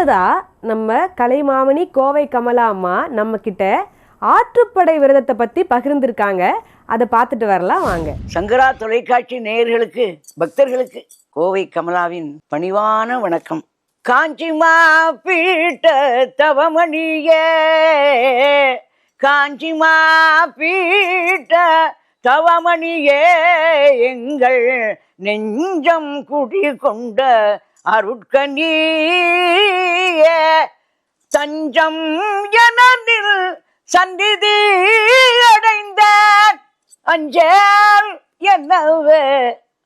அடுத்ததா நம்ம கலைமாமணி கோவை கமலா அம்மா நம்ம கிட்ட ஆற்றுப்படை விரதத்தை பத்தி பகிர்ந்திருக்காங்க. அதை பார்த்துட்டு வரலாம் வாங்க. சங்கரா தொலைக்காட்சி நேயர்களுக்கு, பக்தர்களுக்கு கோவை கமலாவின் பணிவான வணக்கம். காஞ்சிமா பீட்ட தவமணியே, காஞ்சிமா பீட்ட தவமணியே, எங்கள் நெஞ்சம் குடிகொண்ட அருட்கனியே, தஞ்சம் எனதில் சந்நிதி அடைந்த அஞ்சேல் என்னவே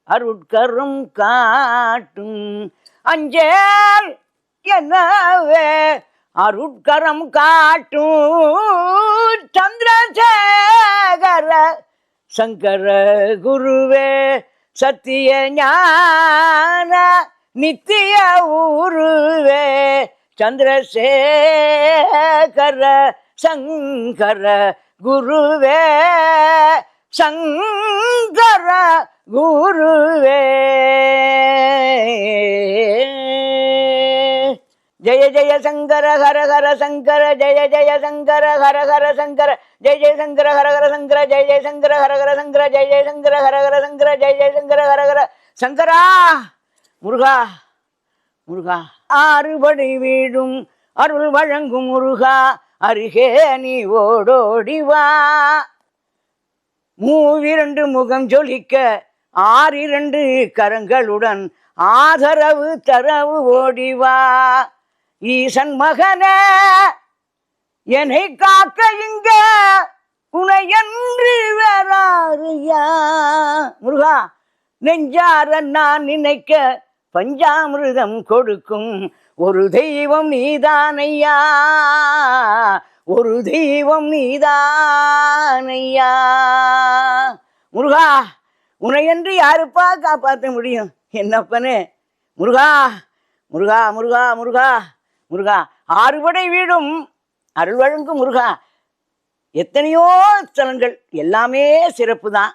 அருட்கரும் காட்டும், அஞ்சேல் என்னவே அருட்கரம் காட்டும், சந்திரசேகர சங்கர குருவே, சத்திய ஞான நித்திய உருவே, சந்திரசேகர சங்கர குருவே, சங்கர குருவே. ஜெய ஜெய சங்கர ஹர ஹர சங்கர, ஜெய ஜெய சங்கர ஹர ஹர சங்கர, ஜெய ஜெய சங்கர ஹர ஹர சங்கர, ஜெய ஜெய சங்கர ஹர ஹர சங்கர, ஜெய ஜெய சங்கர ஹர ஹர சங்கர, ஜெய ஜெய சங்கர ஹர ஹர சங்கரா. முருகா முருகா, ஆறுபடை வீடும் அருள் வழங்கும் முருகா, அருகே நீ ஓடோடிவா. மூவிரண்டு முகம் ஜொலிக்க ஆறிரண்டு கரங்களுடன் ஆதரவு தரவு ஓடிவா. ஈசன் மகனே என்னை காக்க இங்க உனையன்று வேறாருயா. முருகா, நெஞ்சார நான் நினைக்க பஞ்சாமிருதம் கொடுக்கும் ஒரு தெய்வம் நீதானையா, ஒரு தெய்வம் நீதானையா. முருகா, உனையன்று யாருப்பா காப்பாற்ற முடியும் என்னப்பனே. முருகா முருகா முருகா முருகா முருகா, ஆறுபடை வீடும் அருள் வழங்கும் முருகா. எத்தனையோ ஸ்தலங்கள் எல்லாமே சிறப்பு தான்.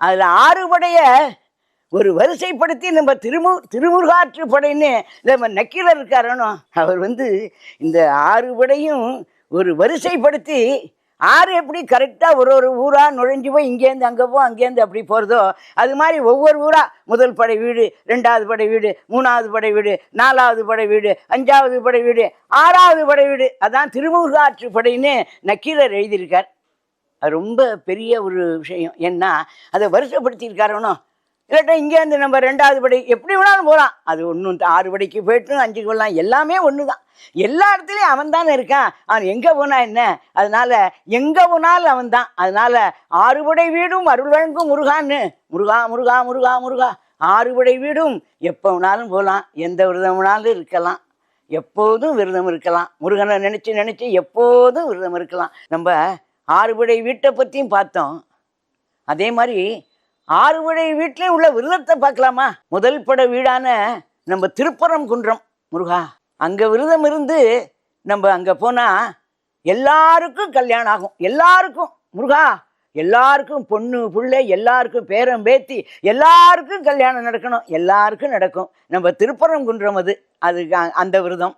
அதில் ஆறுபடைய ஒரு வரிசைப்படுத்தி நம்ம திருமுருகாற்றுப்படைன்னு நம்ம நக்கீரர் இருக்காரனோ, அவர் இந்த ஆறுபடையும் ஒரு வரிசைப்படுத்தி, ஆறு எப்படி கரெக்டாக ஒரு ஒரு ஊராக நுழைஞ்சு போய் இங்கேருந்து அங்கே போ அங்கேருந்து அப்படி போகிறதோ, அது மாதிரி ஒவ்வொரு ஊராக முதல் படை வீடு, ரெண்டாவது படை வீடு, மூணாவது படை வீடு, நாலாவது படை வீடு, அஞ்சாவது படை வீடு, ஆறாவது படை வீடு, அதான் திருமுருகாற்றுப்படைன்னு நக்கீரர் எழுதியிருக்கார். அது ரொம்ப பெரிய ஒரு விஷயம். ஏன்னா அதை வரிசைப்படுத்தியிருக்காரனோ, இல்லாட்டா இங்கேருந்து நம்ம ரெண்டாவது படை எப்படி வேணாலும் போகலாம். அது ஒன்றும் ஆறு படைக்கு போய்ட்டு அஞ்சுக்கு போகலாம், எல்லாமே ஒன்று தான். எல்லா இடத்துலையும் அவன் தானே இருக்கான். அவன் எங்கே போனால் என்ன, அதனால எங்கே போனாலும் அவன் தான். அதனால ஆறுபடை வீடும் அருள் வழங்கும் முருகான்னு, முருகா முருகா முருகா முருகா. ஆறுபடை வீடும் எப்போ வேணாலும் போகலாம், எந்த விரதம் வேணாலும் இருக்கலாம், எப்போதும் விரதம் இருக்கலாம். முருகனை நினச்சி எப்போதும் விரதம் இருக்கலாம். நம்ம ஆறுபடை வீட்டை பற்றியும் பார்த்தோம். அதே மாதிரி ஆறுபடை வீட்டிலையும் உள்ள விரதத்தை பார்க்கலாமா? முதல் பட வீடான நம்ம திருப்பரங்குன்றம் முருகா, அங்கே விரதம் இருந்து நம்ம அங்கே போனால் எல்லாருக்கும் கல்யாணம் ஆகும். எல்லாருக்கும் முருகா, எல்லாருக்கும் பொண்ணு பிள்ளை, எல்லாருக்கும் பேரம் பேத்தி, எல்லாருக்கும் கல்யாணம் நடக்கணும், எல்லாருக்கும் நடக்கும். நம்ம திருப்பரங்குன்றம் அதுக்கு அந்த விரதம்.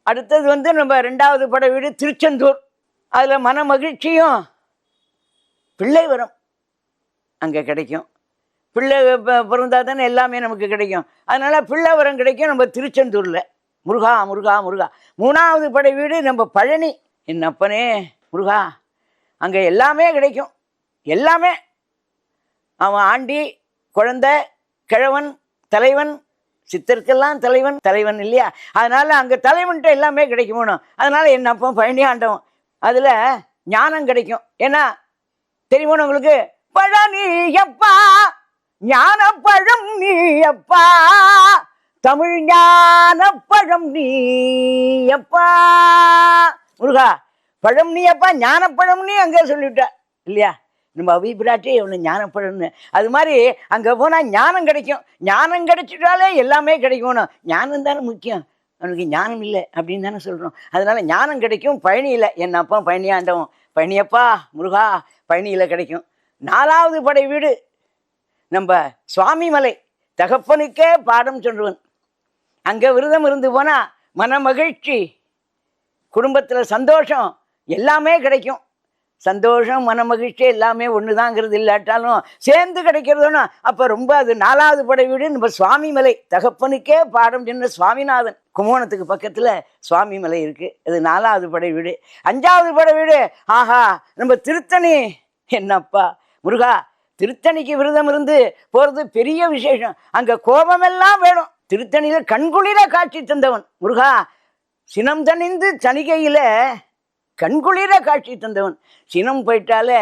அடுத்தது நம்ம ரெண்டாவது பட வீடு திருச்செந்தூர். அதில் மன மகிழ்ச்சியும் பிள்ளை வரும் அங்கே கிடைக்கும். பிள்ளை பிறந்தா தானே எல்லாமே நமக்கு கிடைக்கும். அதனால் பிள்ளை வரம் கிடைக்கும் நம்ம திருச்செந்தூரில். முருகா முருகா முருகா. மூணாவது படை வீடு நம்ம பழனி. என்னப்பனே முருகா, அங்கே எல்லாமே கிடைக்கும். எல்லாமே அவன் ஆண்டி, குழந்தை, கிழவன், தலைவன், சித்தருக்கெல்லாம் தலைவன் இல்லையா? அதனால் அங்கே தலைவன்கிட்ட எல்லாமே கிடைக்குமோனும். அதனால் என்னப்போ பழனி ஆண்டவன். அதில் ஞானம் கிடைக்கும். ஏன்னா தெரியுமோன்னு உங்களுக்கு, பழனி அப்பா ஞான பழம் நீ அப்பா, தமிழ் ஞான பழம் நீ அப்பா. முருகா, பழம் நீ அப்பா, ஞானப்பழம் நீ அங்கே சொல்லிவிட்ட இல்லையா? நம்ம அபிப்பிராட்டி ஒன்று ஞானப்பழம்னு. அது மாதிரி அங்கே போனால் ஞானம் கிடைக்கும். ஞானம் கிடைச்சிட்டாலே எல்லாமே கிடைக்கணும். ஞானம் தானே முக்கியம். அவனுக்கு ஞானம் இல்லை அப்படின்னு தானே சொல்கிறோம். அதனால் ஞானம் கிடைக்கும் பழனியில். என்னப்பா பழனியாண்டவன், பழனியப்பா முருகா, பழனியில் கிடைக்கும். நாலாவது படை வீடு நம்ம சுவாமி மலை, தகப்பனுக்கே பாடம் சொல்லுவன். அங்கே விரதம் இருந்து போனால் மன மகிழ்ச்சி, குடும்பத்தில் சந்தோஷம் எல்லாமே கிடைக்கும். சந்தோஷம் மன மகிழ்ச்சி எல்லாமே ஒன்று தாங்கிறது இல்லாட்டாலும் சேர்ந்து கிடைக்கிறதுனா அப்போ ரொம்ப அது 4வது படை வீடு. நம்ம சுவாமிமலை தகப்பனுக்கே பாடம் சொன்ன சுவாமிநாதன் கும்போணத்துக்கு பக்கத்தில் சுவாமிமலை இருக்குது. அது 4வது படை வீடு. 5வது படை வீடு ஆஹா நம்ம திருத்தணி. என்னப்பா முருகா, திருத்தணிக்கு விரதம் இருந்து போகிறது பெரிய விசேஷம். அங்கே கோபமெல்லாம் வேணும். திருத்தணியில் கண்குளிர காட்சி தந்தவன் முருகா. சினம் தணிந்து சனிகையில் கண்குளிர காட்சி தந்தவன். சினம் போயிட்டாலே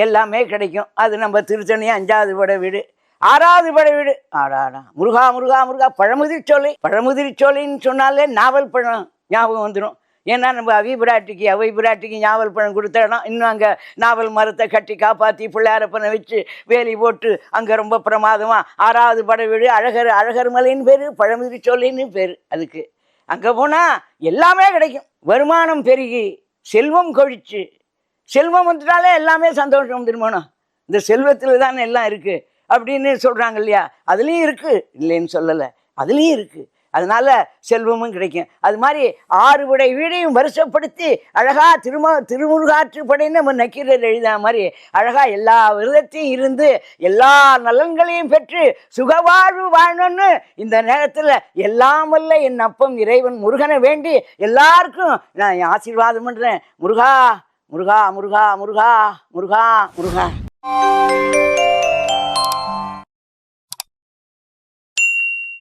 எல்லாமே கிடைக்கும். அது நம்ம திருத்தணி 5வது படை வீடு. 6வது படை வீடு ஆடாடா முருகா முருகா முருகா. பழமுதிர்ச்சோலை. பழமுதிர்ச்சோலைன்னு சொன்னாலே நாவல் பழம் ஞாபகம் வந்துடும். ஏன்னா நம்ம அவை பிராட்டிக்கு நாவல் பழம் கொடுத்த இடம். இன்னும் அங்கே நாவல் மரத்தை கட்டி காப்பாற்றி பிள்ளையாரப்பனை வச்சு வேலி போட்டு அங்கே ரொம்ப பிரமாதமாக 6வது படை வீடு. அழகர் மலைன்னு பேர், பழமுதிர்ச்சோலைன்னு பேர் அதுக்கு. அங்கே போனால் எல்லாமே கிடைக்கும். வருமானம் பெருகி செல்வம் கொழிச்சு. செல்வம் வந்துட்டாலே எல்லாமே சந்தோஷம் வந்துடுமோனா. இந்த செல்வத்தில் தானே எல்லாம் இருக்குது அப்படின்னு சொல்கிறாங்க இல்லையா. அதுலேயும் இருக்குது, இல்லைன்னு சொல்லலை, அதுலேயும் இருக்குது. அதனால செல்வமும் கிடைக்கும். அது மாதிரி 6 படை வீடையும் வருஷப்படுத்தி அழகா திருமுருகாற்று படைன்னு நம்ம நக்கீரர் எழுதின மாதிரி அழகா எல்லா விரதத்தையும் இருந்து எல்லா நலன்களையும் பெற்று சுகவாழ்வு வாழணும்னு இந்த நேரத்தில் எல்லாம் வல்ல என் அப்பம் இறைவன் முருகனை வேண்டி எல்லாருக்கும் நான் ஆசீர்வாதம் பண்ணுறேன். முருகா முருகா முருகா முருகா முருகா முருகா.